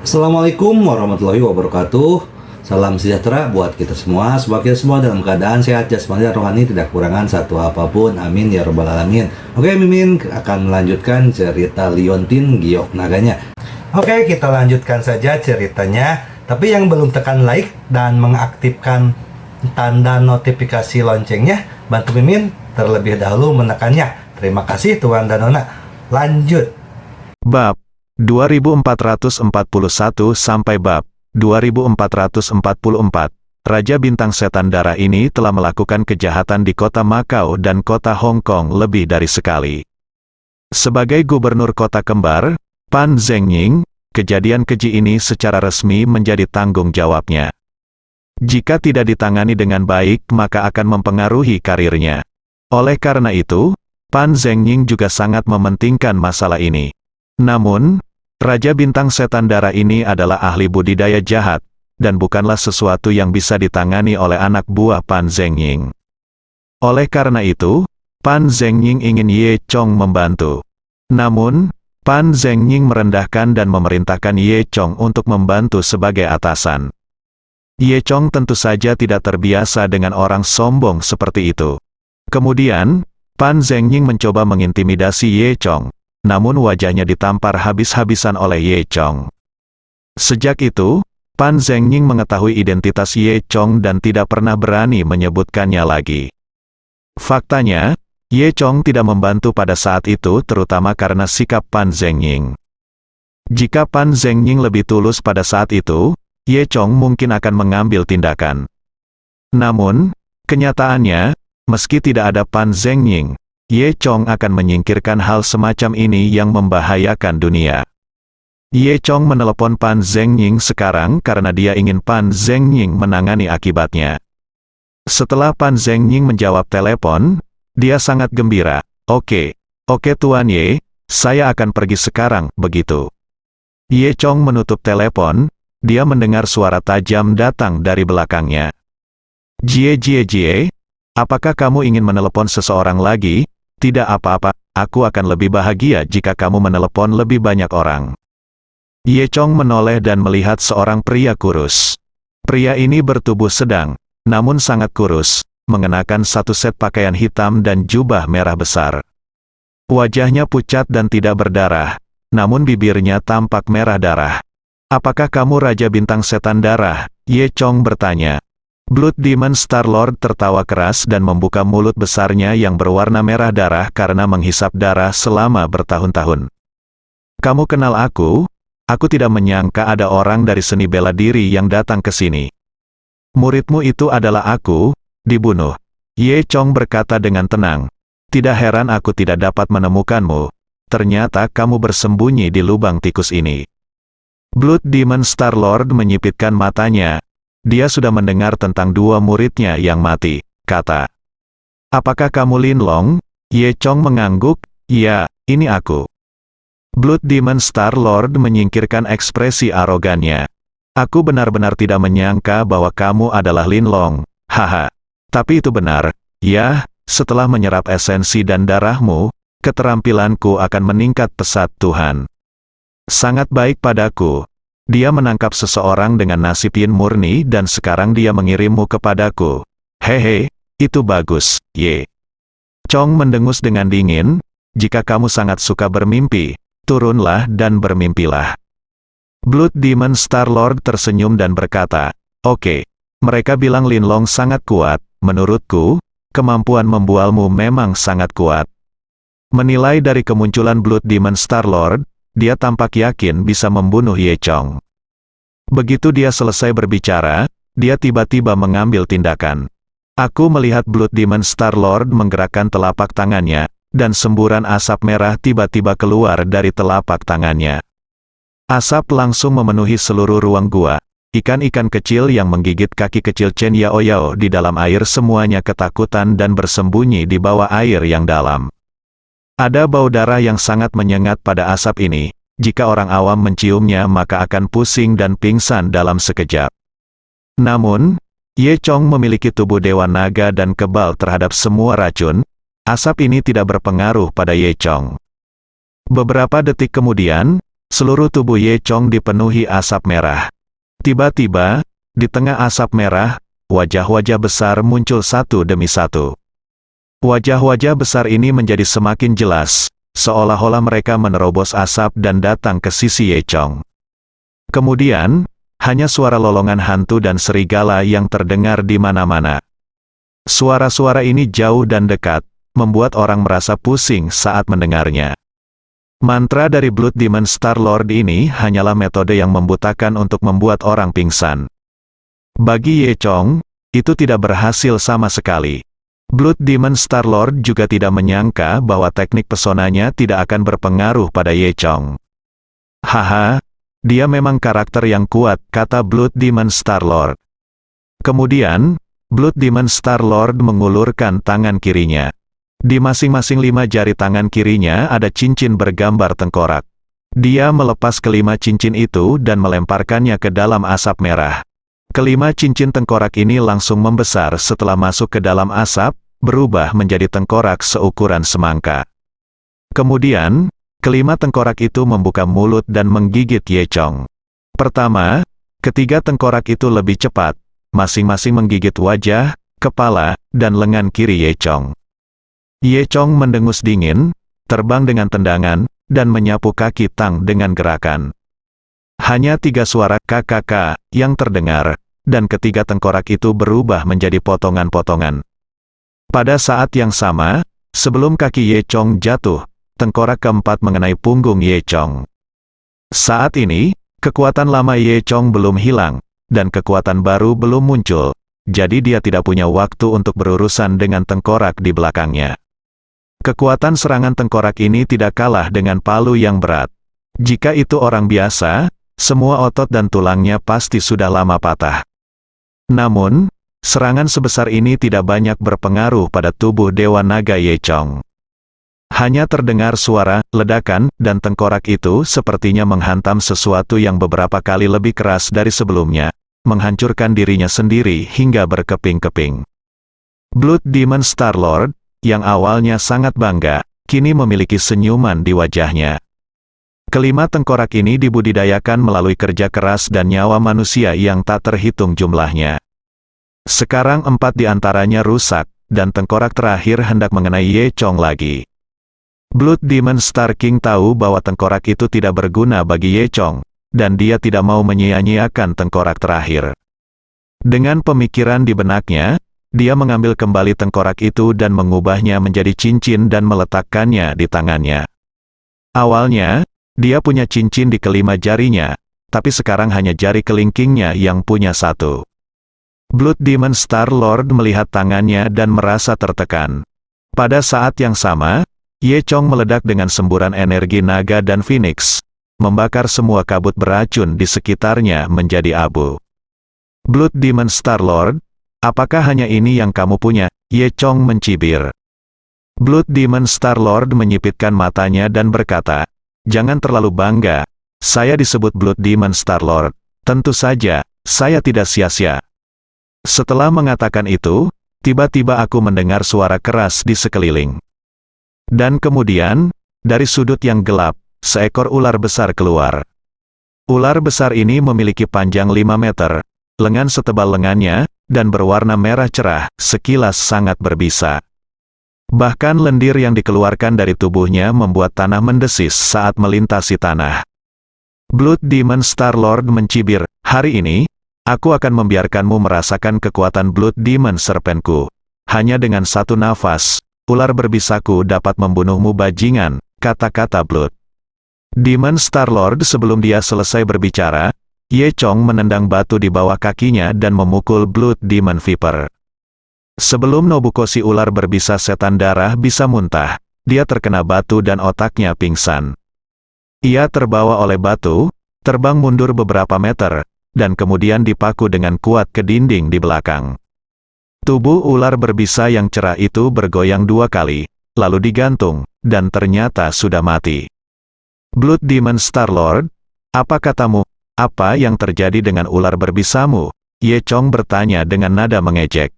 Assalamualaikum warahmatullahi wabarakatuh. Salam sejahtera buat kita semua. Semoga kita semua dalam keadaan sehat jasmani dan rohani, tidak kekurangan satu apapun. Amin ya robbal alamin. Oke, Mimin akan melanjutkan cerita Liontin Giok Naganya. Oke, kita lanjutkan saja ceritanya. Tapi yang belum tekan like dan mengaktifkan tanda notifikasi loncengnya, bantu Mimin terlebih dahulu menekannya. Terima kasih Tuan dan Nona. Lanjut. Bab 2441 sampai bab 2444. Raja Bintang Setan Darah ini telah melakukan kejahatan di kota Makau dan kota Hong Kong lebih dari sekali. Sebagai gubernur kota kembar, Pan Zhengying, kejadian keji ini secara resmi menjadi tanggung jawabnya. Jika tidak ditangani dengan baik, maka akan mempengaruhi karirnya. Oleh karena itu, Pan Zhengying juga sangat mementingkan masalah ini. Namun, Raja Bintang Setan Darah ini adalah ahli budidaya jahat, dan bukanlah sesuatu yang bisa ditangani oleh anak buah Pan Zhengying. Oleh karena itu, Pan Zhengying ingin Ye Chong membantu. Namun, Pan Zhengying merendahkan dan memerintahkan Ye Chong untuk membantu sebagai atasan. Ye Chong tentu saja tidak terbiasa dengan orang sombong seperti itu. Kemudian, Pan Zhengying mencoba mengintimidasi Ye Chong. Namun wajahnya ditampar habis-habisan oleh Ye Chong. Sejak itu, Pan Zhengying mengetahui identitas Ye Chong dan tidak pernah berani menyebutkannya lagi. Faktanya, Ye Chong tidak membantu pada saat itu terutama karena sikap Pan Zhengying. Jika Pan Zhengying lebih tulus pada saat itu, Ye Chong mungkin akan mengambil tindakan. Namun, kenyataannya, meski tidak ada Pan Zhengying, Ye Chong akan menyingkirkan hal semacam ini yang membahayakan dunia. Ye Chong menelepon Pan Zhengying sekarang karena dia ingin Pan Zhengying menangani akibatnya. Setelah Pan Zhengying menjawab telepon, dia sangat gembira. Oke, Tuan Ye, saya akan pergi sekarang, begitu. Ye Chong menutup telepon, dia mendengar suara tajam datang dari belakangnya. Jie, apakah kamu ingin menelepon seseorang lagi? Tidak apa-apa, aku akan lebih bahagia jika kamu menelepon lebih banyak orang. Ye Chong menoleh dan melihat seorang pria kurus. Pria ini bertubuh sedang, namun sangat kurus, mengenakan satu set pakaian hitam dan jubah merah besar. Wajahnya pucat dan tidak berdarah, namun bibirnya tampak merah darah. Apakah kamu Raja Bintang Setan Darah? Ye Chong bertanya. Blood Demon Star-Lord tertawa keras dan membuka mulut besarnya yang berwarna merah darah karena menghisap darah selama bertahun-tahun. Kamu kenal aku? Aku tidak menyangka ada orang dari seni bela diri yang datang ke sini. Muridmu itu adalah aku, dibunuh. Ye Chong berkata dengan tenang. Tidak heran aku tidak dapat menemukanmu. Ternyata kamu bersembunyi di lubang tikus ini. Blood Demon Star-Lord menyipitkan matanya. Dia sudah mendengar tentang dua muridnya yang mati, kata. Apakah kamu Lin Long? Ye Chong mengangguk, ya, ini aku. Blood Demon Star-Lord menyingkirkan ekspresi arogannya. Aku benar-benar tidak menyangka bahwa kamu adalah Lin Long, haha. Tapi itu benar, ya, setelah menyerap esensi dan darahmu, keterampilanku akan meningkat pesat Tuhan. Sangat baik padaku. Dia menangkap seseorang dengan nasib yin murni dan sekarang dia mengirimmu kepadaku. Hehe, itu bagus, Ye. Chong mendengus dengan dingin, jika kamu sangat suka bermimpi, turunlah dan bermimpilah. Blood Demon Star-Lord tersenyum dan berkata, oke, mereka bilang Lin Long sangat kuat, menurutku, kemampuan membualmu memang sangat kuat. Menilai dari kemunculan Blood Demon Star-Lord, dia tampak yakin bisa membunuh Ye Chong. Begitu dia selesai berbicara, dia tiba-tiba mengambil tindakan. Aku melihat Blood Demon Star-Lord menggerakkan telapak tangannya, dan semburan asap merah tiba-tiba keluar dari telapak tangannya. Asap langsung memenuhi seluruh ruang gua. Ikan-ikan kecil yang menggigit kaki kecil Chen Yao Yao di dalam air semuanya ketakutan dan bersembunyi di bawah air yang dalam. Ada bau darah yang sangat menyengat pada asap ini. Jika orang awam menciumnya maka akan pusing dan pingsan dalam sekejap. Namun, Ye Chong memiliki tubuh dewa naga dan kebal terhadap semua racun. Asap ini tidak berpengaruh pada Ye Chong. Beberapa detik kemudian, Seluruh tubuh Ye Chong dipenuhi asap merah. Tiba-tiba, di tengah asap merah, wajah-wajah besar muncul satu demi satu. Wajah-wajah besar ini menjadi semakin jelas, seolah-olah mereka menerobos asap dan datang ke sisi Ye Chong. Kemudian, hanya suara lolongan hantu dan serigala yang terdengar di mana-mana. Suara-suara ini jauh dan dekat, membuat orang merasa pusing saat mendengarnya. Mantra dari Blood Demon Star Lord ini hanyalah metode yang membutakan untuk membuat orang pingsan. Bagi Ye Chong, itu tidak berhasil sama sekali. Blood Demon Star Lord juga tidak menyangka bahwa teknik pesonanya tidak akan berpengaruh pada Ye Chong. Haha, dia memang karakter yang kuat, kata Blood Demon Star Lord. Kemudian, Blood Demon Star Lord mengulurkan tangan kirinya. Di masing-masing 5 jari tangan kirinya ada cincin bergambar tengkorak. Dia melepas kelima cincin itu dan melemparkannya ke dalam asap merah. Kelima cincin tengkorak ini langsung membesar setelah masuk ke dalam asap, berubah menjadi tengkorak seukuran semangka. Kemudian, kelima tengkorak itu membuka mulut dan menggigit Ye Chong. Pertama, ketiga tengkorak itu lebih cepat, masing-masing menggigit wajah, kepala, dan lengan kiri Ye Chong. Ye Chong mendengus dingin, terbang dengan tendangan, dan menyapu kaki Tang dengan gerakan. Hanya 3 suara KKK yang terdengar, dan ketiga tengkorak itu berubah menjadi potongan-potongan. Pada saat yang sama, sebelum kaki Ye Chong jatuh, tengkorak keempat mengenai punggung Ye Chong. Saat ini, kekuatan lama Ye Chong belum hilang, dan kekuatan baru belum muncul, jadi dia tidak punya waktu untuk berurusan dengan tengkorak di belakangnya. Kekuatan serangan tengkorak ini tidak kalah dengan palu yang berat. Jika itu orang biasa, semua otot dan tulangnya pasti sudah lama patah. Namun, serangan sebesar ini tidak banyak berpengaruh pada tubuh Dewa Naga Ye Chong. Hanya terdengar suara ledakan, dan tengkorak itu sepertinya menghantam sesuatu yang beberapa kali lebih keras dari sebelumnya, menghancurkan dirinya sendiri hingga berkeping-keping. Blood Demon Star Lord, yang awalnya sangat bangga, kini memiliki senyuman di wajahnya. Kelima tengkorak ini dibudidayakan melalui kerja keras dan nyawa manusia yang tak terhitung jumlahnya. Sekarang 4 di antaranya rusak, dan tengkorak terakhir hendak mengenai Ye Chong lagi. Blood Demon Star King tahu bahwa tengkorak itu tidak berguna bagi Ye Chong, dan dia tidak mau menyia-nyiakan tengkorak terakhir. Dengan pemikiran di benaknya, dia mengambil kembali tengkorak itu dan mengubahnya menjadi cincin dan meletakkannya di tangannya. Awalnya, dia punya cincin di kelima jarinya, tapi sekarang hanya jari kelingkingnya yang punya 1. Blood Demon Star Lord melihat tangannya dan merasa tertekan. Pada saat yang sama, Ye Chong meledak dengan semburan energi naga dan phoenix, membakar semua kabut beracun di sekitarnya menjadi abu. Blood Demon Star Lord, apakah hanya ini yang kamu punya? Ye Chong mencibir. Blood Demon Star Lord menyipitkan matanya dan berkata, "Jangan terlalu bangga, saya disebut Blood Demon Star Lord. Tentu saja, saya tidak sia-sia." Setelah mengatakan itu, tiba-tiba aku mendengar suara keras di sekeliling. Dan kemudian, dari sudut yang gelap, seekor ular besar keluar. Ular besar ini memiliki panjang 5 meter, lengan setebal lengannya, dan berwarna merah cerah, sekilas sangat berbisa. Bahkan lendir yang dikeluarkan dari tubuhnya membuat tanah mendesis saat melintasi tanah. Blood Demon Star Lord mencibir, "Hari ini, aku akan membiarkanmu merasakan kekuatan Blood Demon Serpentku. Hanya dengan 1 nafas, ular berbisaku dapat membunuhmu bajingan," kata-kata Blood Demon Star Lord. Sebelum dia selesai berbicara, Ye Chong menendang batu di bawah kakinya dan memukul Blood Demon Viper. Sebelum Nobukoshi ular berbisa setan darah bisa muntah, dia terkena batu dan otaknya pingsan. Ia terbawa oleh batu, terbang mundur beberapa meter, dan kemudian dipaku dengan kuat ke dinding di belakang. Tubuh ular berbisa yang cerah itu bergoyang 2 kali, lalu digantung, dan ternyata sudah mati. Blood Demon Star Lord, apa katamu? Apa yang terjadi dengan ular berbisamu? Ye Chong bertanya dengan nada mengejek.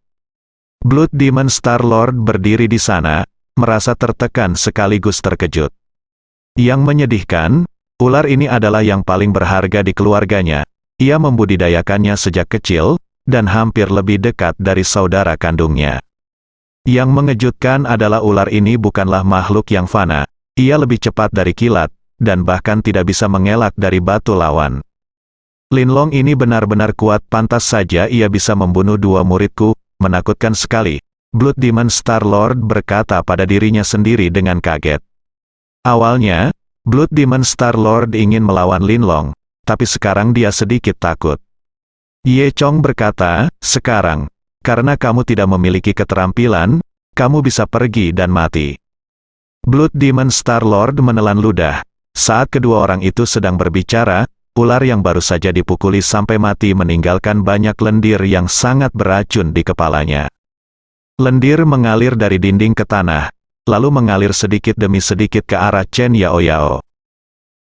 Blood Demon Star Lord berdiri di sana, merasa tertekan sekaligus terkejut. Yang menyedihkan, Ular ini adalah yang paling berharga di keluarganya. Ia membudidayakannya sejak kecil, dan hampir lebih dekat dari saudara kandungnya. Yang mengejutkan adalah ular ini bukanlah makhluk yang fana. Ia lebih cepat dari kilat, dan bahkan tidak bisa mengelak dari batu lawan. Linlong ini benar-benar kuat, pantas saja ia bisa membunuh dua muridku, menakutkan sekali. Blood Demon Star-Lord berkata pada dirinya sendiri dengan kaget. Awalnya, Blood Demon Star-Lord ingin melawan Linlong, tapi sekarang dia sedikit takut. Ye Chong berkata, sekarang, karena kamu tidak memiliki keterampilan, kamu bisa pergi dan mati. Blood Demon Star-Lord menelan ludah. Saat kedua orang itu sedang berbicara, ular yang baru saja dipukuli sampai mati meninggalkan banyak lendir yang sangat beracun di kepalanya. Lendir mengalir dari dinding ke tanah, lalu mengalir sedikit demi sedikit ke arah Chen Yaoyao.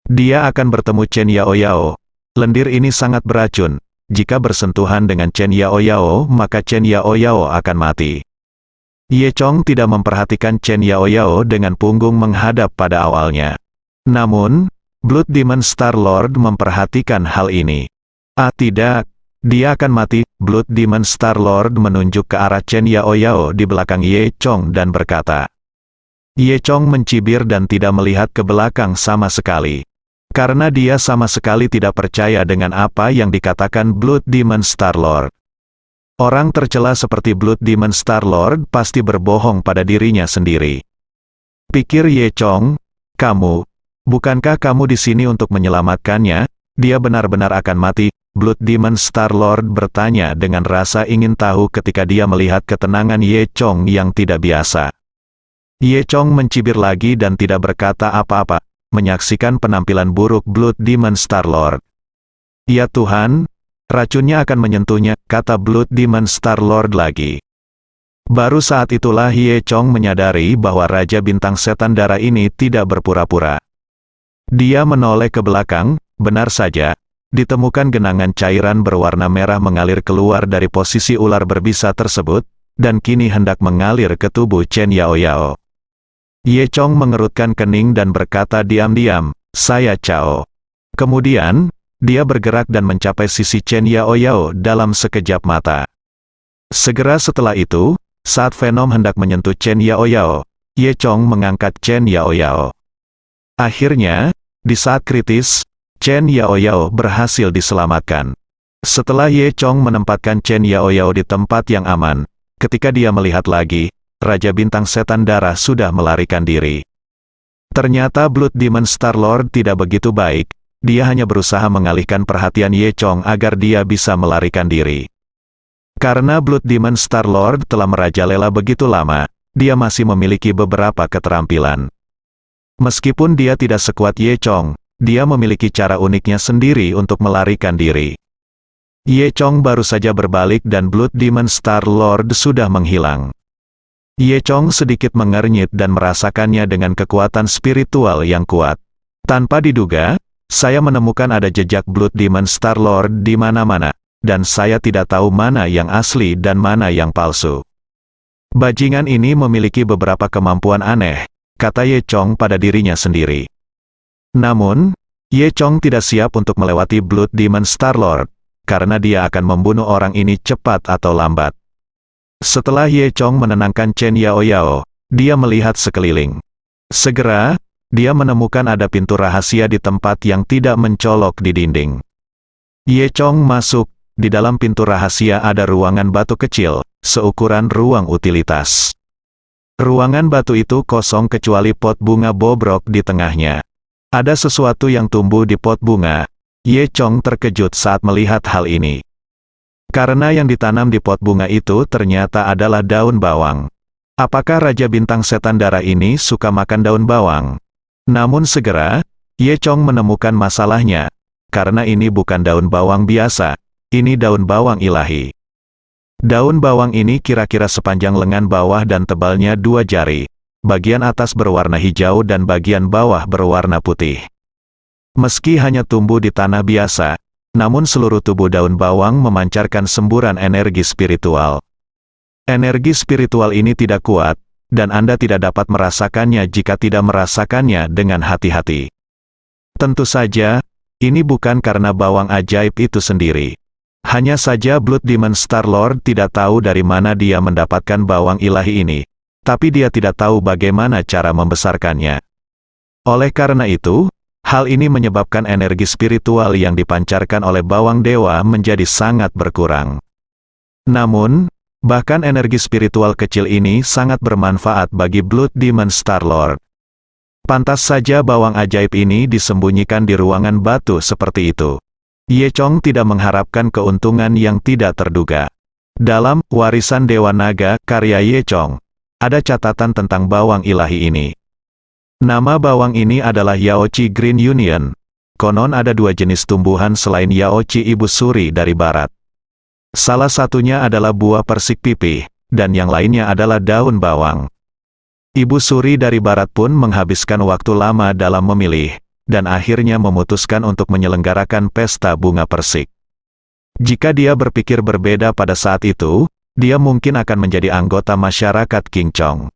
Dia akan bertemu Chen Yaoyao. Lendir ini sangat beracun. Jika bersentuhan dengan Chen Yaoyao, maka Chen Yaoyao akan mati. Ye Chong tidak memperhatikan Chen Yaoyao dengan punggung menghadap pada awalnya. Namun, Blood Demon Star-Lord memperhatikan hal ini. Ah tidak, dia akan mati. Blood Demon Star-Lord menunjuk ke arah Chen Yaoyao di belakang Ye Chong dan berkata. Ye Chong mencibir dan tidak melihat ke belakang sama sekali. Karena dia sama sekali tidak percaya dengan apa yang dikatakan Blood Demon Star-Lord. Orang tercela seperti Blood Demon Star-Lord pasti berbohong pada dirinya sendiri. Pikir Ye Chong, bukankah kamu di sini untuk menyelamatkannya? Dia benar-benar akan mati. Blood Demon Star-Lord bertanya dengan rasa ingin tahu ketika dia melihat ketenangan Ye Chong yang tidak biasa. Ye Chong mencibir lagi dan tidak berkata apa-apa, menyaksikan penampilan buruk Blood Demon Star-Lord. Ya Tuhan, racunnya akan menyentuhnya, kata Blood Demon Star-Lord lagi. Baru saat itulah Ye Chong menyadari bahwa Raja Bintang Setan Darah ini tidak berpura-pura. Dia menoleh ke belakang, benar saja, ditemukan genangan cairan berwarna merah mengalir keluar dari posisi ular berbisa tersebut, dan kini hendak mengalir ke tubuh Chen Yaoyao. Ye Chong mengerutkan kening dan berkata diam-diam, saya Cao. Kemudian, dia bergerak dan mencapai sisi Chen Yaoyao dalam sekejap mata. Segera setelah itu, saat Venom hendak menyentuh Chen Yaoyao, Ye Chong mengangkat Chen Yaoyao. Akhirnya, di saat kritis, Chen Yaoyao berhasil diselamatkan. Setelah Ye Chong menempatkan Chen Yaoyao di tempat yang aman, ketika dia melihat lagi, Raja Bintang Setan Darah sudah melarikan diri. Ternyata Blood Demon Star-Lord tidak begitu baik, dia hanya berusaha mengalihkan perhatian Ye Chong agar dia bisa melarikan diri. Karena Blood Demon Star-Lord telah merajalela begitu lama, dia masih memiliki beberapa keterampilan. Meskipun dia tidak sekuat Ye Chong, dia memiliki cara uniknya sendiri untuk melarikan diri. Ye Chong baru saja berbalik dan Blood Demon Star-Lord sudah menghilang. Ye Chong sedikit mengernyit dan merasakannya dengan kekuatan spiritual yang kuat. Tanpa diduga, saya menemukan ada jejak Blood Demon Star-Lord di mana-mana, dan saya tidak tahu mana yang asli dan mana yang palsu. Bajingan ini memiliki beberapa kemampuan aneh, kata Ye Chong pada dirinya sendiri. Namun, Ye Chong tidak siap untuk melewati Blood Demon Star-Lord, karena dia akan membunuh orang ini cepat atau lambat. Setelah Ye Chong menenangkan Chen Yaoyao, dia melihat sekeliling. Segera, dia menemukan ada pintu rahasia di tempat yang tidak mencolok di dinding. Ye Chong masuk, di dalam pintu rahasia ada ruangan batu kecil, seukuran ruang utilitas. Ruangan batu itu kosong kecuali pot bunga bobrok di tengahnya. Ada sesuatu yang tumbuh di pot bunga. Ye Chong terkejut saat melihat hal ini. Karena yang ditanam di pot bunga itu ternyata adalah daun bawang. Apakah Raja Bintang Setan Darah ini suka makan daun bawang? Namun segera, Ye Chong menemukan masalahnya. Karena ini bukan daun bawang biasa, ini daun bawang ilahi. Daun bawang ini kira-kira sepanjang lengan bawah dan tebalnya 2 jari. Bagian atas berwarna hijau dan bagian bawah berwarna putih. Meski hanya tumbuh di tanah biasa, namun seluruh tubuh daun bawang memancarkan semburan energi spiritual. Energi spiritual ini tidak kuat, dan Anda tidak dapat merasakannya jika tidak merasakannya dengan hati-hati. Tentu saja, ini bukan karena bawang ajaib itu sendiri. Hanya saja Blood Demon Star-Lord tidak tahu dari mana dia mendapatkan bawang ilahi ini, tapi dia tidak tahu bagaimana cara membesarkannya. Oleh karena itu, hal ini menyebabkan energi spiritual yang dipancarkan oleh bawang dewa menjadi sangat berkurang. Namun, bahkan energi spiritual kecil ini sangat bermanfaat bagi Blood Demon Star-Lord. Pantas saja bawang ajaib ini disembunyikan di ruangan batu seperti itu. Ye Chong tidak mengharapkan keuntungan yang tidak terduga. Dalam Warisan Dewa Naga karya Ye Chong, ada catatan tentang bawang ilahi ini. Nama bawang ini adalah Yaochi Green Union. Konon ada 2 jenis tumbuhan selain Yaochi Ibu Suri dari barat. Salah satunya adalah buah persik pipih, dan yang lainnya adalah daun bawang. Ibu Suri dari barat pun menghabiskan waktu lama dalam memilih, dan akhirnya memutuskan untuk menyelenggarakan pesta bunga persik. Jika dia berpikir berbeda pada saat itu, dia mungkin akan menjadi anggota masyarakat King Chong.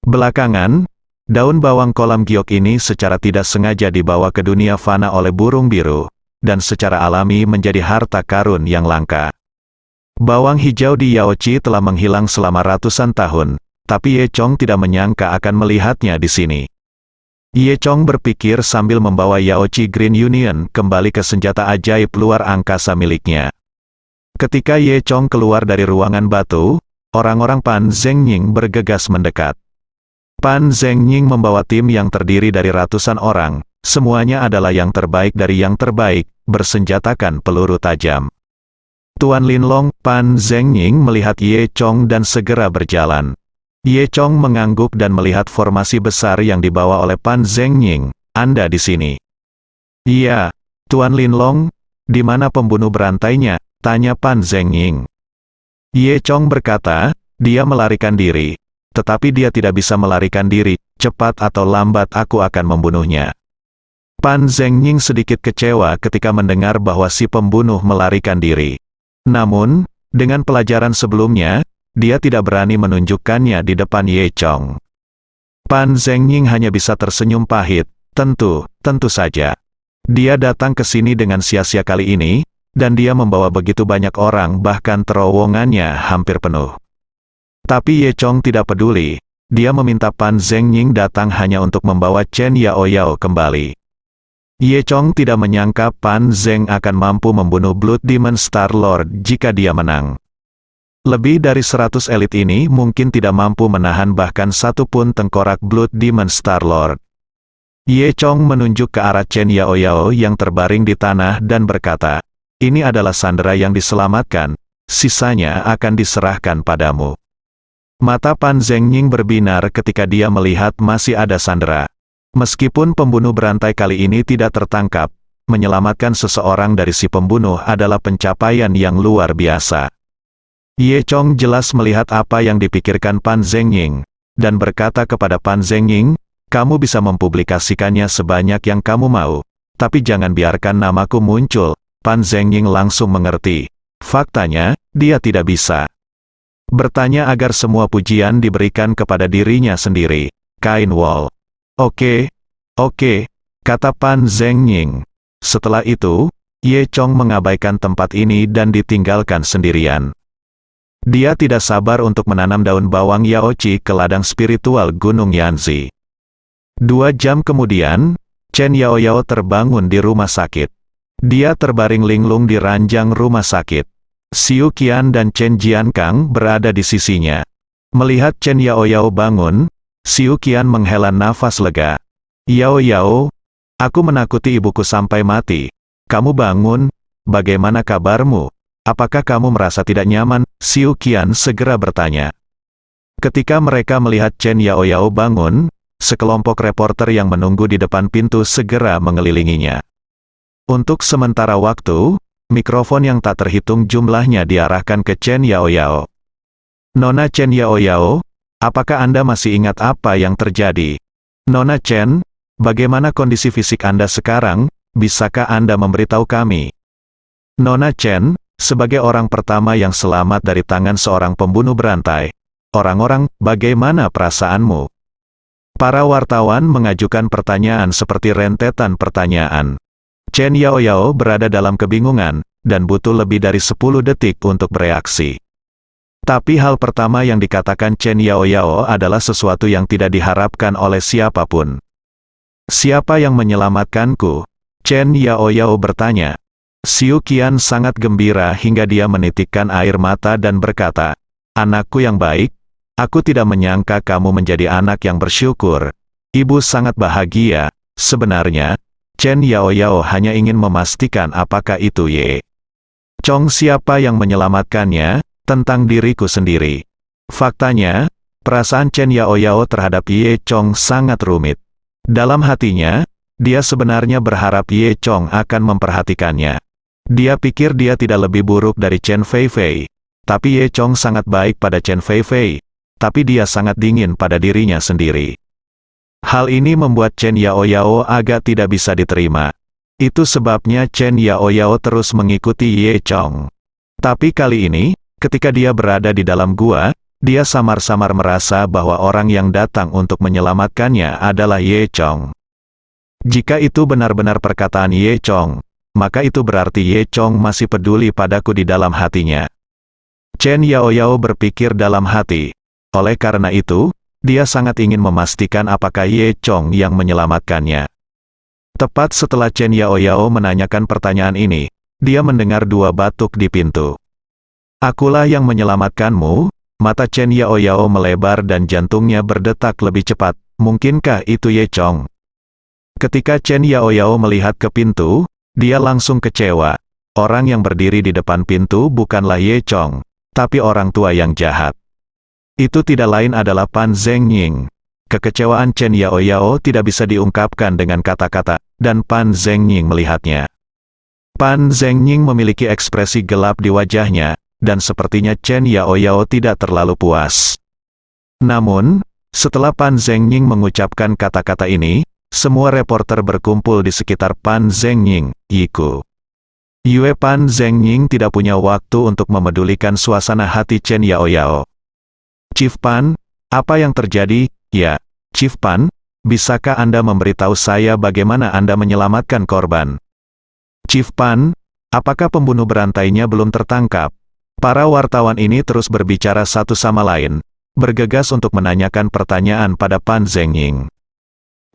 Belakangan, daun bawang kolam giok ini secara tidak sengaja dibawa ke dunia fana oleh burung biru, dan secara alami menjadi harta karun yang langka. Bawang hijau di Yaochi telah menghilang selama ratusan tahun, tapi Ye Chong tidak menyangka akan melihatnya di sini. Ye Chong berpikir sambil membawa Yaochi Green Union kembali ke senjata ajaib luar angkasa miliknya. Ketika Ye Chong keluar dari ruangan batu, orang-orang Pan Zhengying bergegas mendekat. Pan Zhengying membawa tim yang terdiri dari ratusan orang, semuanya adalah yang terbaik dari yang terbaik, bersenjatakan peluru tajam. Tuan Linlong, Pan Zhengying melihat Ye Chong dan segera berjalan. Ye Chong mengangguk dan melihat formasi besar yang dibawa oleh Pan Zhengying. Anda di sini? Iya, Tuan Linlong. Di mana pembunuh berantainya? Tanya Pan Zhengying. Ye Chong berkata, dia melarikan diri. Tetapi dia tidak bisa melarikan diri, cepat atau lambat aku akan membunuhnya. Pan Zhengying sedikit kecewa ketika mendengar bahwa si pembunuh melarikan diri. Namun, dengan pelajaran sebelumnya, dia tidak berani menunjukkannya di depan Ye Chong. Pan Zhengying hanya bisa tersenyum pahit, tentu saja. Dia datang ke sini dengan sia-sia kali ini, dan dia membawa begitu banyak orang bahkan terowongannya hampir penuh. Tapi Ye Chong tidak peduli, dia meminta Pan Zhengying datang hanya untuk membawa Chen Yao Yao kembali. Ye Chong tidak menyangka Pan Zheng akan mampu membunuh Blood Demon Star-Lord jika dia menang. Lebih dari 100 elit ini mungkin tidak mampu menahan bahkan satu pun tengkorak Blood Demon Star-Lord. Ye Chong menunjuk ke arah Chen Yao Yao yang terbaring di tanah dan berkata, ini adalah sandera yang diselamatkan, sisanya akan diserahkan padamu. Mata Pan Zhengying berbinar ketika dia melihat masih ada sandera. Meskipun pembunuh berantai kali ini tidak tertangkap, menyelamatkan seseorang dari si pembunuh adalah pencapaian yang luar biasa. Ye Chong jelas melihat apa yang dipikirkan Pan Zhengying, dan berkata kepada Pan Zhengying, kamu bisa mempublikasikannya sebanyak yang kamu mau, tapi jangan biarkan namaku muncul. Pan Zhengying langsung mengerti. Faktanya, dia tidak bisa bertanya agar semua pujian diberikan kepada dirinya sendiri. Kain Wall. Oke, kata Pan Zhengying. Setelah itu, Ye Chong mengabaikan tempat ini dan ditinggalkan sendirian. Dia tidak sabar untuk menanam daun bawang Yaochi ke ladang spiritual Gunung Yanzi. 2 jam kemudian, Chen Yao Yao terbangun di rumah sakit. Dia terbaring linglung di ranjang rumah sakit. Xiu Qian dan Chen Jiankang berada di sisinya. Melihat Chen Yao Yao bangun, Xiu Qian menghela nafas lega. Yao Yao, aku menakuti ibuku sampai mati. Kamu bangun, bagaimana kabarmu? Apakah kamu merasa tidak nyaman? Xiu Qian segera bertanya. Ketika mereka melihat Chen Yao Yao bangun, sekelompok reporter yang menunggu di depan pintu segera mengelilinginya. Untuk sementara waktu, mikrofon yang tak terhitung jumlahnya diarahkan ke Chen Yao Yao. Nona Chen Yao Yao, apakah Anda masih ingat apa yang terjadi? Nona Chen, bagaimana kondisi fisik Anda sekarang? Bisakah Anda memberitahu kami? Nona Chen, sebagai orang pertama yang selamat dari tangan seorang pembunuh berantai, orang-orang, bagaimana perasaanmu? Para wartawan mengajukan pertanyaan seperti rentetan pertanyaan. Chen Yaoyao berada dalam kebingungan, dan butuh lebih dari 10 detik untuk bereaksi. Tapi hal pertama yang dikatakan Chen Yaoyao adalah sesuatu yang tidak diharapkan oleh siapapun. "Siapa yang menyelamatkanku?" Chen Yaoyao bertanya. Xiu Qian sangat gembira hingga dia menitikkan air mata dan berkata, "Anakku yang baik, aku tidak menyangka kamu menjadi anak yang bersyukur. Ibu sangat bahagia." Sebenarnya, Chen Yaoyao hanya ingin memastikan apakah itu Ye Chong siapa yang menyelamatkannya, tentang diriku sendiri. Faktanya, perasaan Chen Yaoyao terhadap Ye Chong sangat rumit. Dalam hatinya, dia sebenarnya berharap Ye Chong akan memperhatikannya. Dia pikir dia tidak lebih buruk dari Chen Feifei, tapi Ye Chong sangat baik pada Chen Feifei, tapi dia sangat dingin pada dirinya sendiri. Hal ini membuat Chen Yaoyao agak tidak bisa diterima. Itu sebabnya Chen Yaoyao terus mengikuti Ye Chong. Tapi kali ini, ketika dia berada di dalam gua, dia samar-samar merasa bahwa orang yang datang untuk menyelamatkannya adalah Ye Chong. Jika itu benar-benar perkataan Ye Chong, maka itu berarti Ye Chong masih peduli padaku di dalam hatinya. Chen Yaoyao berpikir dalam hati. Oleh karena itu, dia sangat ingin memastikan apakah Ye Chong yang menyelamatkannya. Tepat setelah Chen Yaoyao menanyakan pertanyaan ini, dia mendengar 2 batuk di pintu. "Akulah yang menyelamatkanmu." Mata Chen Yaoyao melebar dan jantungnya berdetak lebih cepat. "Mungkinkah itu Ye Chong?" Ketika Chen Yaoyao melihat ke pintu, dia langsung kecewa. Orang yang berdiri di depan pintu bukanlah Ye Chong, tapi orang tua yang jahat. Itu tidak lain adalah Pan Zhengying. Kekecewaan Chen Yaoyao tidak bisa diungkapkan dengan kata-kata, dan Pan Zhengying melihatnya. Pan Zhengying memiliki ekspresi gelap di wajahnya, dan sepertinya Chen Yaoyao tidak terlalu puas. Namun, setelah Pan Zhengying mengucapkan kata-kata ini, semua reporter berkumpul di sekitar Pan Zhengying, Yiku. Yue Pan Zhengying tidak punya waktu untuk memedulikan suasana hati Chen Yaoyao. "Chief Pan, apa yang terjadi?" "Ya, Chief Pan, bisakah Anda memberitahu saya bagaimana Anda menyelamatkan korban?" "Chief Pan, apakah pembunuh berantainya belum tertangkap?" Para wartawan ini terus berbicara satu sama lain, bergegas untuk menanyakan pertanyaan pada Pan Zhengying.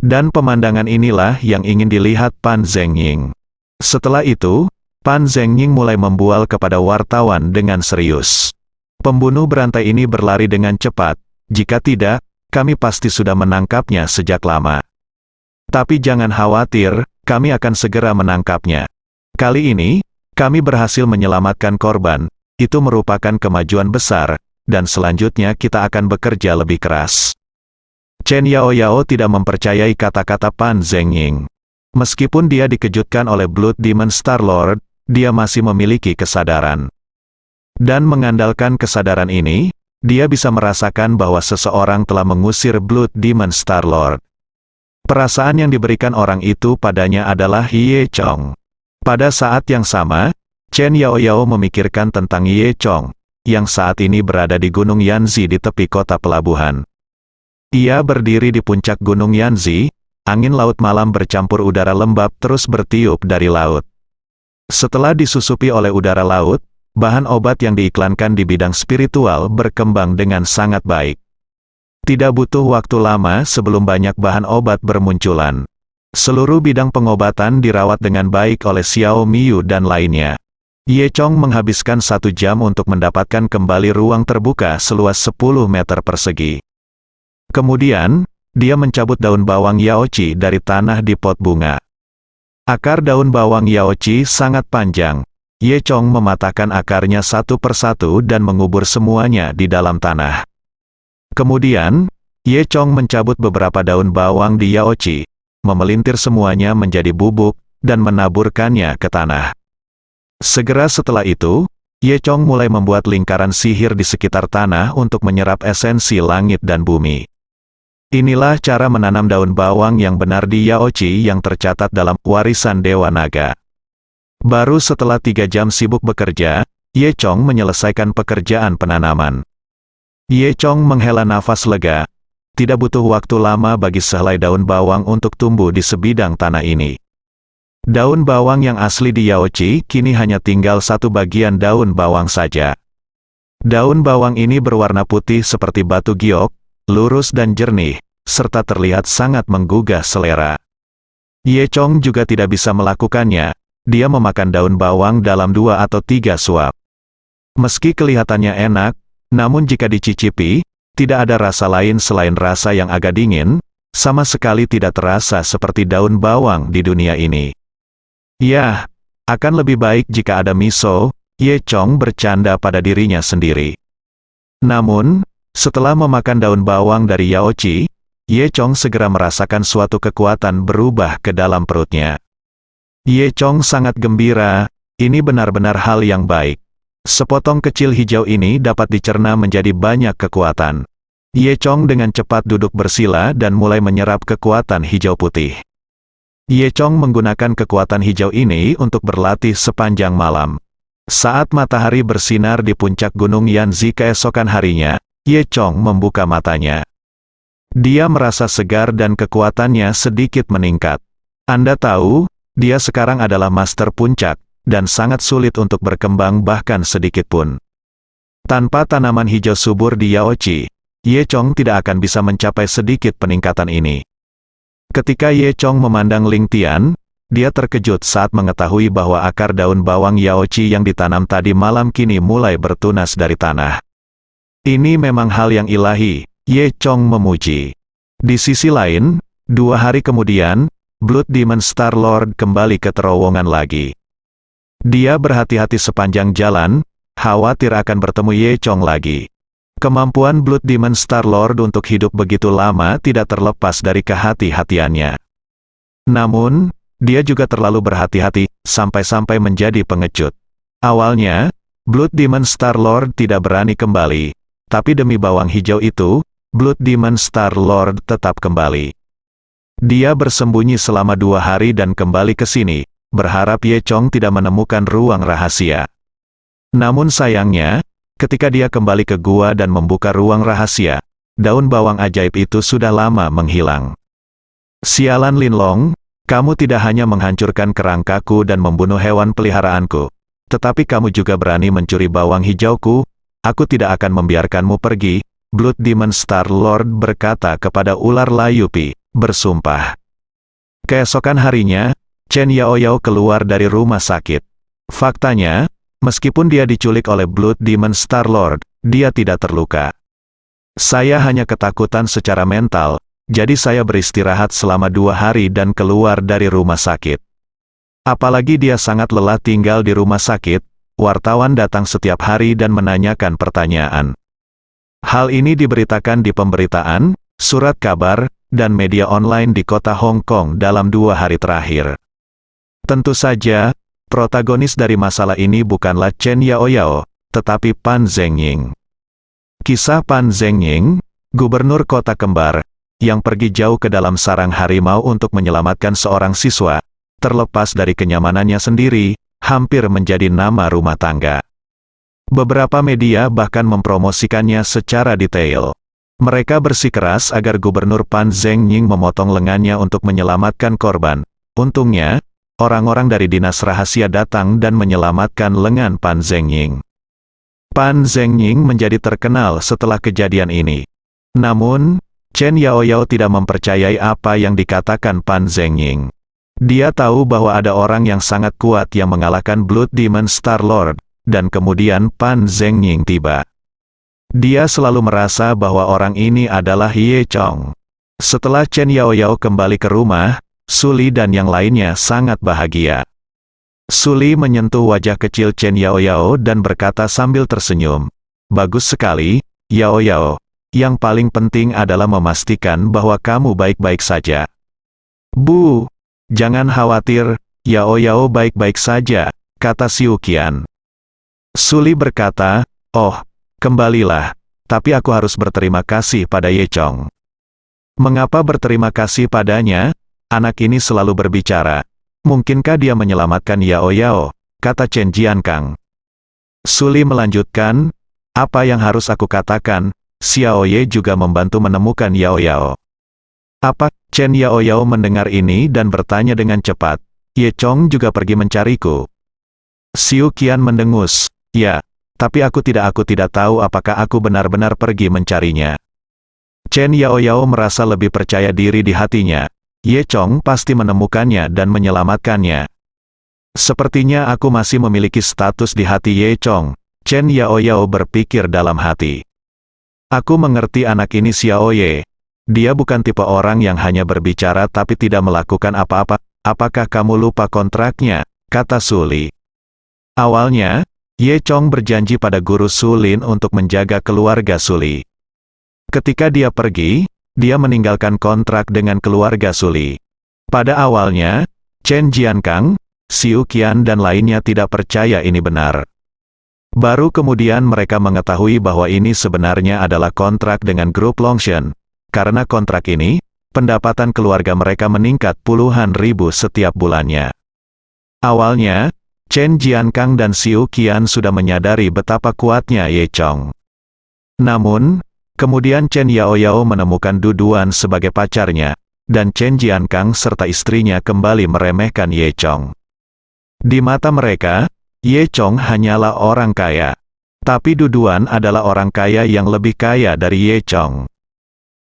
Dan pemandangan inilah yang ingin dilihat Pan Zhengying. Setelah itu, Pan Zhengying mulai membual kepada wartawan dengan serius. "Pembunuh berantai ini berlari dengan cepat, jika tidak, kami pasti sudah menangkapnya sejak lama. Tapi jangan khawatir, kami akan segera menangkapnya. Kali ini, kami berhasil menyelamatkan korban, itu merupakan kemajuan besar, dan selanjutnya kita akan bekerja lebih keras." Chen Yaoyao tidak mempercayai kata-kata Pan Zhengying. Meskipun dia dikejutkan oleh Blood Demon Star-Lord, dia masih memiliki kesadaran. Dan mengandalkan kesadaran ini, dia bisa merasakan bahwa seseorang telah mengusir Blood Demon Star-Lord. Perasaan yang diberikan orang itu padanya adalah Ye Chong. Pada saat yang sama, Chen Yaoyao memikirkan tentang Ye Chong, yang saat ini berada di Gunung Yanzi di tepi kota pelabuhan. Ia berdiri di puncak Gunung Yanzi, angin laut malam bercampur udara lembab terus bertiup dari laut. Setelah disusupi oleh udara laut, bahan obat yang diiklankan di bidang spiritual berkembang dengan sangat baik. Tidak butuh waktu lama sebelum banyak bahan obat bermunculan. Seluruh bidang pengobatan dirawat dengan baik oleh Xiao Miyu dan lainnya. Ye Chong menghabiskan 1 jam untuk mendapatkan kembali ruang terbuka seluas 10 meter persegi. Kemudian, dia mencabut daun bawang yaoci dari tanah di pot bunga. Akar daun bawang yaoci sangat panjang. Ye Chong mematahkan akarnya satu persatu dan mengubur semuanya di dalam tanah. Kemudian, Ye Chong mencabut beberapa daun bawang di yaoci, memelintir semuanya menjadi bubuk, dan menaburkannya ke tanah. Segera setelah itu, Ye Chong mulai membuat lingkaran sihir di sekitar tanah untuk menyerap esensi langit dan bumi. Inilah cara menanam daun bawang yang benar di yaoci yang tercatat dalam warisan Dewa Naga. Baru setelah 3 jam sibuk bekerja, Ye Chong menyelesaikan pekerjaan penanaman. Ye Chong menghela nafas lega. tidak butuh waktu lama bagi sehelai daun bawang untuk tumbuh di sebidang tanah ini. Daun bawang yang asli di Yaochi kini hanya tinggal satu bagian daun bawang saja. Daun bawang ini berwarna putih seperti batu giok, lurus dan jernih, serta terlihat sangat menggugah selera. Ye Chong juga tidak bisa melakukannya, dia memakan daun bawang dalam 2 atau 3 suap. Meski kelihatannya enak, namun jika dicicipi, tidak ada rasa lain selain rasa yang agak dingin, sama sekali tidak terasa seperti daun bawang di dunia ini. Yah, akan lebih baik jika ada miso, Ye Chong bercanda pada dirinya sendiri. Namun, setelah memakan daun bawang dari Yaochi, Ye Chong segera merasakan suatu kekuatan berubah ke dalam perutnya. Ye Chong sangat gembira, ini benar-benar hal yang baik. Sepotong kecil hijau ini dapat dicerna menjadi banyak kekuatan. Ye Chong dengan cepat duduk bersila dan mulai menyerap kekuatan hijau putih. Ye Chong menggunakan kekuatan hijau ini untuk berlatih sepanjang malam. Saat matahari bersinar di puncak gunung Yanzi keesokan harinya, Ye Chong membuka matanya. Dia merasa segar dan kekuatannya sedikit meningkat. Anda tahu, dia sekarang adalah master puncak, dan sangat sulit untuk berkembang bahkan sedikit pun. Tanpa tanaman hijau subur di Yaochi, Ye Chong tidak akan bisa mencapai sedikit peningkatan ini. Ketika Ye Chong memandang Ling Tian, dia terkejut saat mengetahui bahwa akar daun bawang Yaochi yang ditanam tadi malam kini mulai bertunas dari tanah. Ini memang hal yang ilahi, Ye Chong memuji. Di sisi lain, 2 hari kemudian, Blood Demon Star Lord kembali ke terowongan lagi. Dia berhati-hati sepanjang jalan, khawatir akan bertemu Ye Chong lagi. Kemampuan Blood Demon Star Lord untuk hidup begitu lama tidak terlepas dari kehati-hatiannya. Namun, dia juga terlalu berhati-hati, sampai-sampai menjadi pengecut. Awalnya, Blood Demon Star Lord tidak berani kembali, tapi demi bawang hijau itu, Blood Demon Star Lord tetap kembali. Dia bersembunyi selama 2 hari dan kembali ke sini, berharap Ye Chong tidak menemukan ruang rahasia. Namun sayangnya, ketika dia kembali ke gua dan membuka ruang rahasia, daun bawang ajaib itu sudah lama menghilang. Sialan Lin Long, kamu tidak hanya menghancurkan kerangkaku dan membunuh hewan peliharaanku, tetapi kamu juga berani mencuri bawang hijauku. Aku tidak akan membiarkanmu pergi, Blood Demon Star Lord berkata kepada ular Layupi, bersumpah. Keesokan harinya, Chen Yaoyao keluar dari rumah sakit. Faktanya, meskipun dia diculik oleh Blood Demon Star Lord, dia tidak terluka. Saya hanya ketakutan secara mental, jadi saya beristirahat selama 2 hari dan keluar dari rumah sakit. Apalagi dia sangat lelah tinggal di rumah sakit, wartawan datang setiap hari dan menanyakan pertanyaan. Hal ini diberitakan di pemberitaan, surat kabar, dan media online di kota Hong Kong dalam 2 hari terakhir. Tentu saja, protagonis dari masalah ini bukanlah Chen Yaoyao, tetapi Pan Zhengying. Kisah Pan Zhengying, gubernur kota kembar, yang pergi jauh ke dalam sarang harimau untuk menyelamatkan seorang siswa, terlepas dari kenyamanannya sendiri, hampir menjadi nama rumah tangga. Beberapa media bahkan mempromosikannya secara detail. Mereka bersikeras agar Gubernur Pan Zhengying memotong lengannya untuk menyelamatkan korban. Untungnya, orang-orang dari dinas rahasia datang dan menyelamatkan lengan Pan Zhengying. Pan Zhengying menjadi terkenal setelah kejadian ini. Namun, Chen Yaoyao tidak mempercayai apa yang dikatakan Pan Zhengying. Dia tahu bahwa ada orang yang sangat kuat yang mengalahkan Blood Demon Star Lord, dan kemudian Pan Zhengying tiba. Dia selalu merasa bahwa orang ini adalah Ye Chong. Setelah Chen Yaoyao kembali ke rumah, Suli dan yang lainnya sangat bahagia. Suli menyentuh wajah kecil Chen Yaoyao dan berkata sambil tersenyum, "Bagus sekali, Yaoyao. Yang paling penting adalah memastikan bahwa kamu baik-baik saja." "Bu, jangan khawatir, Yaoyao baik-baik saja," kata Xiu Qian. Suli berkata, "Oh, kembalilah, tapi aku harus berterima kasih pada Ye Chong." "Mengapa berterima kasih padanya?" Anak ini selalu berbicara. "Mungkinkah dia menyelamatkan Yaoyao?" kata Chen Jiankang. Suli melanjutkan, "Apa yang harus aku katakan? Xiao Ye juga membantu menemukan Yao Yao. Apa? Chen Yao Yao mendengar ini dan bertanya dengan cepat. Ye Chong juga pergi mencariku. Xiu Qian mendengus. Ya, tapi aku tidak tahu apakah aku benar-benar pergi mencarinya. Chen Yao Yao merasa lebih percaya diri di hatinya. Ye Chong pasti menemukannya dan menyelamatkannya. Sepertinya aku masih memiliki status di hati Ye Chong. Chen Yao Yao berpikir dalam hati. Aku mengerti anak ini Xiao Ye. Dia bukan tipe orang yang hanya berbicara tapi tidak melakukan apa-apa. Apakah kamu lupa kontraknya? Kata Su Li. Awalnya, Ye Chong berjanji pada guru Su Lin untuk menjaga keluarga Su Li. Ketika dia pergi, dia meninggalkan kontrak dengan keluarga Su Li. Pada awalnya, Chen Jiankang, Xiu Qian dan lainnya tidak percaya ini benar. Baru kemudian mereka mengetahui bahwa ini sebenarnya adalah kontrak dengan grup Longshan. Karena kontrak ini, pendapatan keluarga mereka meningkat puluhan ribu setiap bulannya. Awalnya, Chen Jiankang dan Xiu Qian sudah menyadari betapa kuatnya Ye Chong. Namun, kemudian Chen Yao Yao menemukan Du Duan sebagai pacarnya, dan Chen Jiankang serta istrinya kembali meremehkan Ye Chong. Di mata mereka, Ye Chong hanyalah orang kaya. Tapi Du Duan adalah orang kaya yang lebih kaya dari Ye Chong.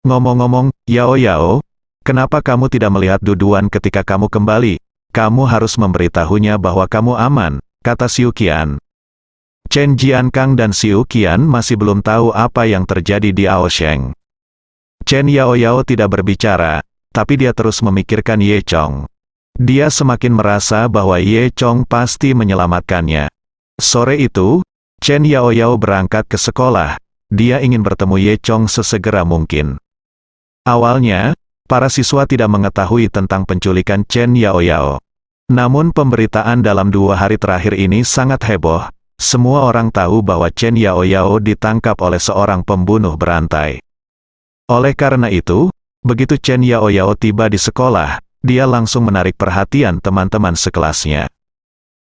Ngomong-ngomong, Yao Yao, kenapa kamu tidak melihat Du Duan ketika kamu kembali? Kamu harus memberitahunya bahwa kamu aman, kata Xiu Qian. Chen Jiankang dan Xiu Qian masih belum tahu apa yang terjadi di Aosheng. Chen Yao Yao tidak berbicara, tapi dia terus memikirkan Ye Chong. Dia semakin merasa bahwa Ye Chong pasti menyelamatkannya. Sore itu, Chen Yao Yao berangkat ke sekolah. Dia ingin bertemu Ye Chong sesegera mungkin. Awalnya, para siswa tidak mengetahui tentang penculikan Chen Yao Yao. Namun pemberitaan dalam 2 hari terakhir ini sangat heboh. Semua orang tahu bahwa Chen Yao Yao ditangkap oleh seorang pembunuh berantai. Oleh karena itu, begitu Chen Yao Yao tiba di sekolah, dia langsung menarik perhatian teman-teman sekelasnya.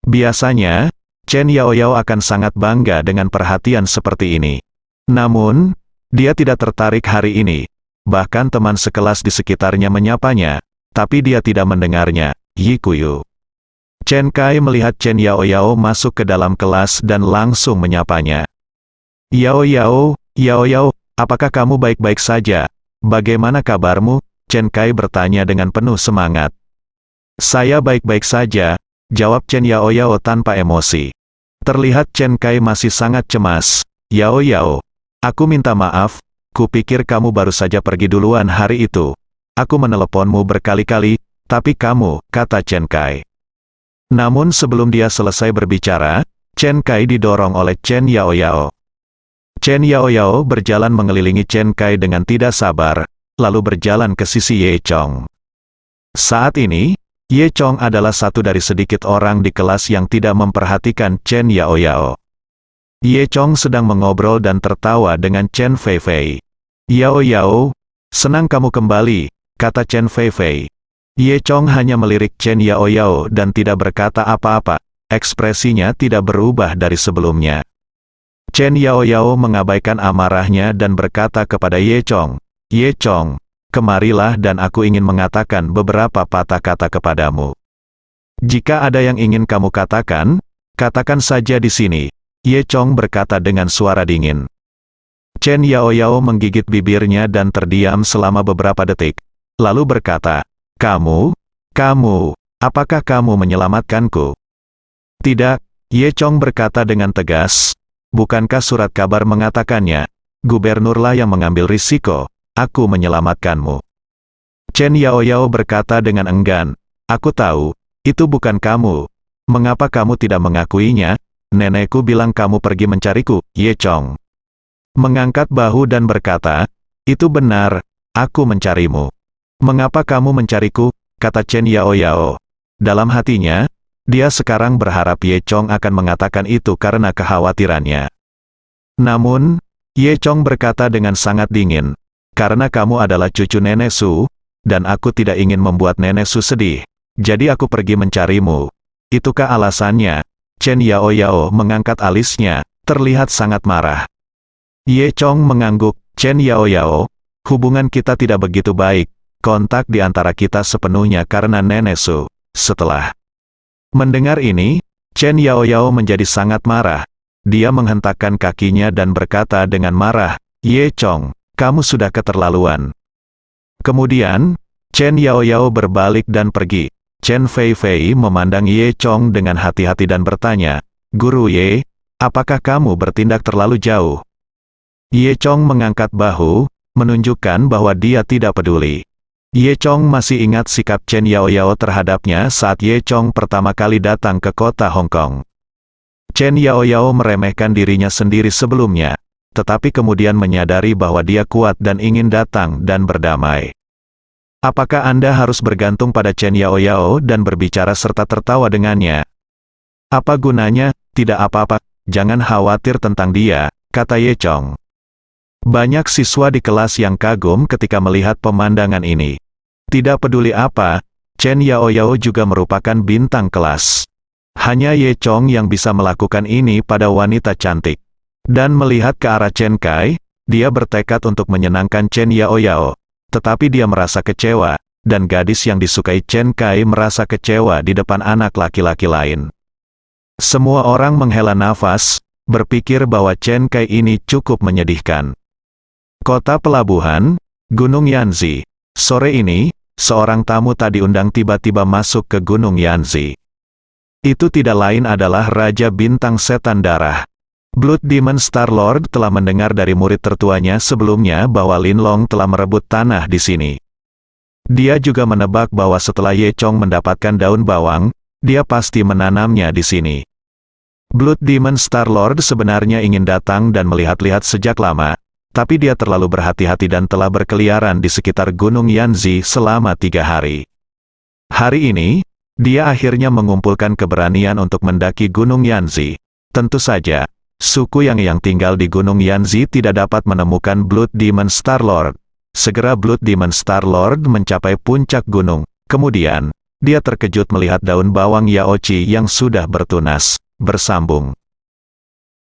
Biasanya, Chen Yao Yao akan sangat bangga dengan perhatian seperti ini. Namun, dia tidak tertarik hari ini. Bahkan teman sekelas di sekitarnya menyapanya, tapi dia tidak mendengarnya. Yi Kuyu. Chen Kai melihat Chen Yao Yao masuk ke dalam kelas dan langsung menyapanya. Yao Yao, Yao Yao, apakah kamu baik-baik saja? Bagaimana kabarmu? Chen Kai bertanya dengan penuh semangat. Saya baik-baik saja, jawab Chen Yao Yao tanpa emosi. Terlihat Chen Kai masih sangat cemas. Yao Yao, aku minta maaf, kupikir kamu baru saja pergi duluan hari itu. Aku meneleponmu berkali-kali, tapi kamu, kata Chen Kai. Namun sebelum dia selesai berbicara, Chen Kai didorong oleh Chen Yao Yao. Chen Yao Yao berjalan mengelilingi Chen Kai dengan tidak sabar, lalu berjalan ke sisi Ye Chong. Saat ini, Ye Chong adalah satu dari sedikit orang di kelas yang tidak memperhatikan Chen Yao Yao. Ye Chong sedang mengobrol dan tertawa dengan Chen Fei Fei. Yao Yao, senang kamu kembali, kata Chen Fei Fei. Ye Chong hanya melirik Chen Yao Yao dan tidak berkata apa-apa, ekspresinya tidak berubah dari sebelumnya. Chen Yao Yao mengabaikan amarahnya dan berkata kepada Ye Chong, Ye Chong, kemarilah dan aku ingin mengatakan beberapa patah kata kepadamu. Jika ada yang ingin kamu katakan, katakan saja di sini, Ye Chong berkata dengan suara dingin. Chen Yao Yao menggigit bibirnya dan terdiam selama beberapa detik, lalu berkata, kamu, apakah kamu menyelamatkanku? Tidak, Ye Chong berkata dengan tegas, bukankah surat kabar mengatakannya, gubernurlah yang mengambil risiko. Aku menyelamatkanmu. Chen Yao Yao berkata dengan enggan, aku tahu, itu bukan kamu. Mengapa kamu tidak mengakuinya? Nenekku bilang kamu pergi mencariku, Ye Chong mengangkat bahu dan berkata, itu benar, aku mencarimu. Mengapa kamu mencariku? Kata Chen Yao Yao. Dalam hatinya, dia sekarang berharap Ye Chong akan mengatakan itu karena kekhawatirannya. Namun, Ye Chong berkata dengan sangat dingin, karena kamu adalah cucu Nenek Su, dan aku tidak ingin membuat Nenek Su sedih, jadi aku pergi mencarimu. Itukah alasannya? Chen Yao Yao mengangkat alisnya, terlihat sangat marah. Ye Chong mengangguk, Chen Yaoyao, hubungan kita tidak begitu baik, kontak di antara kita sepenuhnya karena Nenek Su. Setelah mendengar ini, Chen Yaoyao menjadi sangat marah. Dia menghentakkan kakinya dan berkata dengan marah, "Ye Chong, kamu sudah keterlaluan." Kemudian, Chen Yaoyao berbalik dan pergi. Chen Feifei memandang Ye Chong dengan hati-hati dan bertanya, "Guru Ye, apakah kamu bertindak terlalu jauh?" Ye Chong mengangkat bahu, menunjukkan bahwa dia tidak peduli. Ye Chong masih ingat sikap Chen Yaoyao terhadapnya saat Ye Chong pertama kali datang ke kota Hong Kong. Chen Yaoyao meremehkan dirinya sendiri sebelumnya, tetapi kemudian menyadari bahwa dia kuat dan ingin datang dan berdamai. Apakah Anda harus bergantung pada Chen Yaoyao dan berbicara serta tertawa dengannya? Apa gunanya? Tidak apa-apa, jangan khawatir tentang dia, kata Ye Chong. Banyak siswa di kelas yang kagum ketika melihat pemandangan ini. Tidak peduli apa, Chen Yaoyao juga merupakan bintang kelas. Hanya Ye Chong yang bisa melakukan ini pada wanita cantik. Dan melihat ke arah Chen Kai, dia bertekad untuk menyenangkan Chen Yaoyao. Tetapi dia merasa kecewa, dan gadis yang disukai Chen Kai merasa kecewa di depan anak laki-laki lain. Semua orang menghela nafas, berpikir bahwa Chen Kai ini cukup menyedihkan. Kota pelabuhan, Gunung Yanzi. Sore ini, seorang tamu tak diundang tiba-tiba masuk ke Gunung Yanzi. Itu tidak lain adalah Raja Bintang Setan Darah. Blood Demon Star-Lord telah mendengar dari murid tertuanya sebelumnya bahwa Lin Long telah merebut tanah di sini. Dia juga menebak bahwa setelah Ye Chong mendapatkan daun bawang, dia pasti menanamnya di sini. Blood Demon Star-Lord sebenarnya ingin datang dan melihat-lihat sejak lama, tapi dia terlalu berhati-hati dan telah berkeliaran di sekitar Gunung Yanzi selama 3 hari. Hari ini, dia akhirnya mengumpulkan keberanian untuk mendaki Gunung Yanzi. Tentu saja, suku yang tinggal di Gunung Yanzi tidak dapat menemukan Blood Demon Star-Lord. Segera Blood Demon Star-Lord mencapai puncak gunung. Kemudian, dia terkejut melihat daun bawang Yaochi yang sudah bertunas. Bersambung.